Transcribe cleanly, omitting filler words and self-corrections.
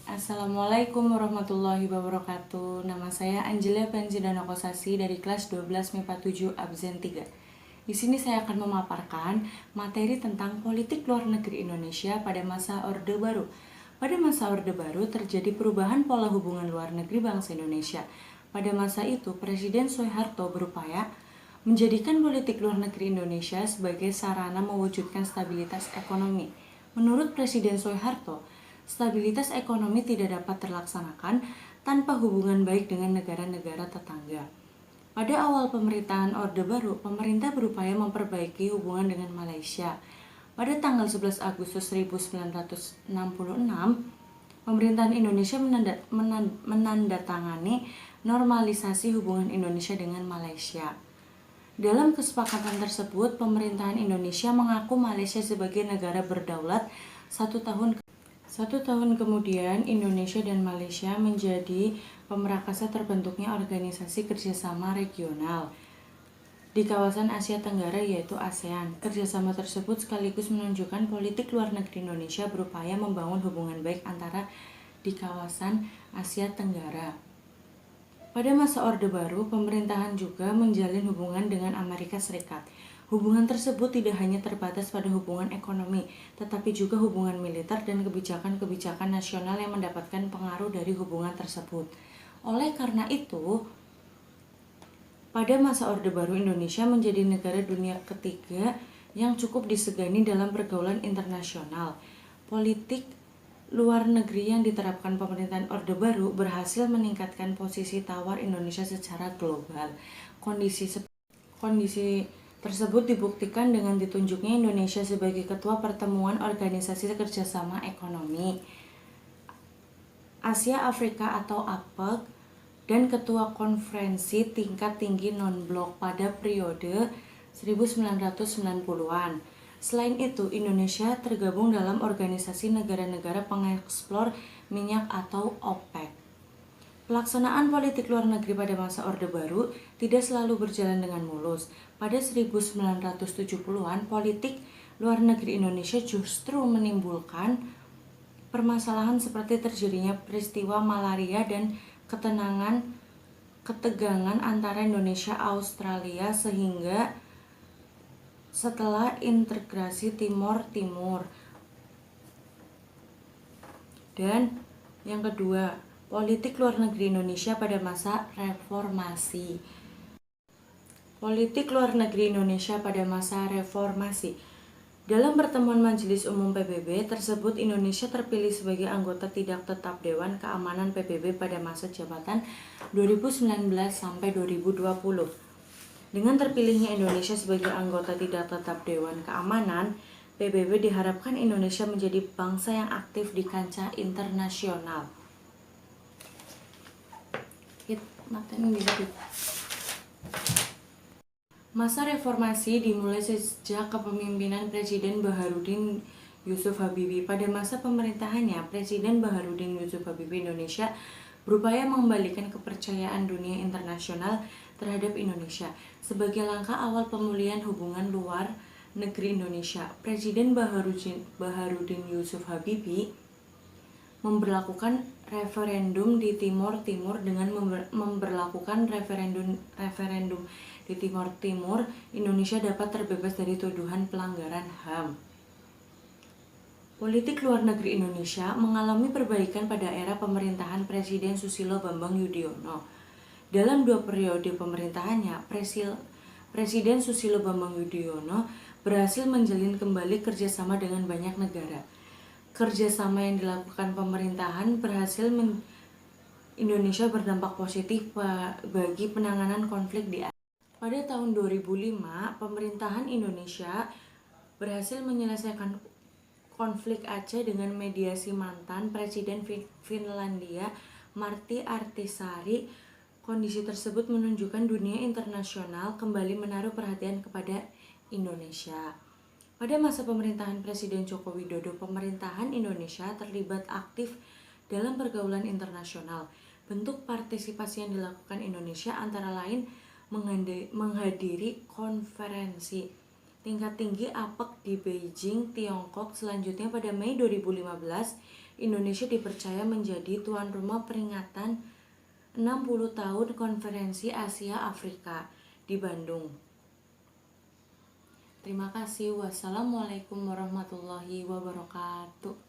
Assalamualaikum warahmatullahi wabarakatuh. Nama saya Angela Panjidana Kosasi dari kelas 12 MIPA 7 absen 3. Di sini saya akan memaparkan materi tentang politik luar negeri Indonesia pada masa Orde Baru. Pada masa Orde Baru terjadi perubahan pola hubungan luar negeri bangsa Indonesia. Pada masa itu, Presiden Soeharto berupaya menjadikan politik luar negeri Indonesia sebagai sarana mewujudkan stabilitas ekonomi. Menurut Presiden Soeharto, stabilitas ekonomi tidak dapat terlaksanakan tanpa hubungan baik dengan negara-negara tetangga. Pada awal pemerintahan Orde Baru, pemerintah berupaya memperbaiki hubungan dengan Malaysia. Pada tanggal 11 Agustus 1966, pemerintahan Indonesia menandatangani normalisasi hubungan Indonesia dengan Malaysia. Dalam kesepakatan tersebut, pemerintahan Indonesia mengaku Malaysia sebagai negara berdaulat. Satu tahun kemudian, Indonesia dan Malaysia menjadi pemerakasa terbentuknya organisasi kerjasama regional di kawasan Asia Tenggara yaitu ASEAN. Kerjasama tersebut sekaligus menunjukkan politik luar negeri Indonesia berupaya membangun hubungan baik antara di kawasan Asia Tenggara. Pada masa Orde Baru, pemerintahan juga menjalin hubungan dengan Amerika Serikat. Hubungan tersebut tidak hanya terbatas pada hubungan ekonomi, tetapi juga hubungan militer dan kebijakan-kebijakan nasional yang mendapatkan pengaruh dari hubungan tersebut. Oleh karena itu, pada masa Orde Baru Indonesia menjadi negara dunia ketiga yang cukup disegani dalam pergaulan internasional. Politik luar negeri yang diterapkan pemerintahan Orde Baru berhasil meningkatkan posisi tawar Indonesia secara global. Kondisi tersebut dibuktikan dengan ditunjuknya Indonesia sebagai Ketua Pertemuan Organisasi Kerjasama Ekonomi Asia Afrika atau APEC dan Ketua Konferensi Tingkat Tinggi Non-Blok pada periode 1990-an. Selain itu, Indonesia tergabung dalam Organisasi Negara-Negara Pengeksplor Minyak atau OPEC. Pelaksanaan politik luar negeri pada masa Orde Baru tidak selalu berjalan dengan mulus. Pada 1970-an, politik luar negeri Indonesia justru menimbulkan permasalahan seperti terjadinya peristiwa malaria dan ketegangan antara Indonesia Australia sehingga setelah integrasi Timor Timur. Dan yang kedua, politik luar negeri Indonesia pada masa reformasi. Politik luar negeri Indonesia pada masa reformasi. Dalam pertemuan Majelis Umum PBB tersebut, Indonesia terpilih sebagai anggota tidak tetap Dewan Keamanan PBB pada masa jabatan 2019 sampai 2020. Dengan terpilihnya Indonesia sebagai anggota tidak tetap Dewan Keamanan PBB, diharapkan Indonesia menjadi bangsa yang aktif di kancah internasional. Masa reformasi dimulai sejak kepemimpinan Presiden Baharudin Yusuf Habibie. Pada masa pemerintahannya, Presiden Baharudin Yusuf Habibie Indonesia berupaya mengembalikan kepercayaan dunia internasional terhadap Indonesia. Sebagai langkah awal pemulihan hubungan luar negeri Indonesia, Presiden Baharudin Yusuf Habibie memberlakukan referendum di Timor Timur. Dengan memberlakukan referendum di Timor Timur, Indonesia dapat terbebas dari tuduhan pelanggaran HAM. Politik luar negeri Indonesia mengalami perbaikan pada era pemerintahan Presiden Susilo Bambang Yudhoyono. Dalam 2 periode pemerintahannya, Presiden Susilo Bambang Yudhoyono berhasil menjalin kembali kerjasama dengan banyak negara. Kerjasama yang dilakukan pemerintahan berhasil Indonesia berdampak positif bagi penanganan konflik di Aceh. Pada tahun 2005, pemerintahan Indonesia berhasil menyelesaikan konflik Aceh dengan mediasi mantan Presiden Finlandia Martti Ahtisaari. Kondisi tersebut menunjukkan dunia internasional kembali menaruh perhatian kepada Indonesia. Pada masa pemerintahan Presiden Joko Widodo, pemerintahan Indonesia terlibat aktif dalam pergaulan internasional. Bentuk partisipasi yang dilakukan Indonesia antara lain menghadiri konferensi tingkat tinggi APEC di Beijing, Tiongkok. Selanjutnya pada Mei 2015, Indonesia dipercaya menjadi tuan rumah peringatan 60 tahun Konferensi Asia Afrika di Bandung. Terima kasih. Wassalamualaikum warahmatullahi wabarakatuh.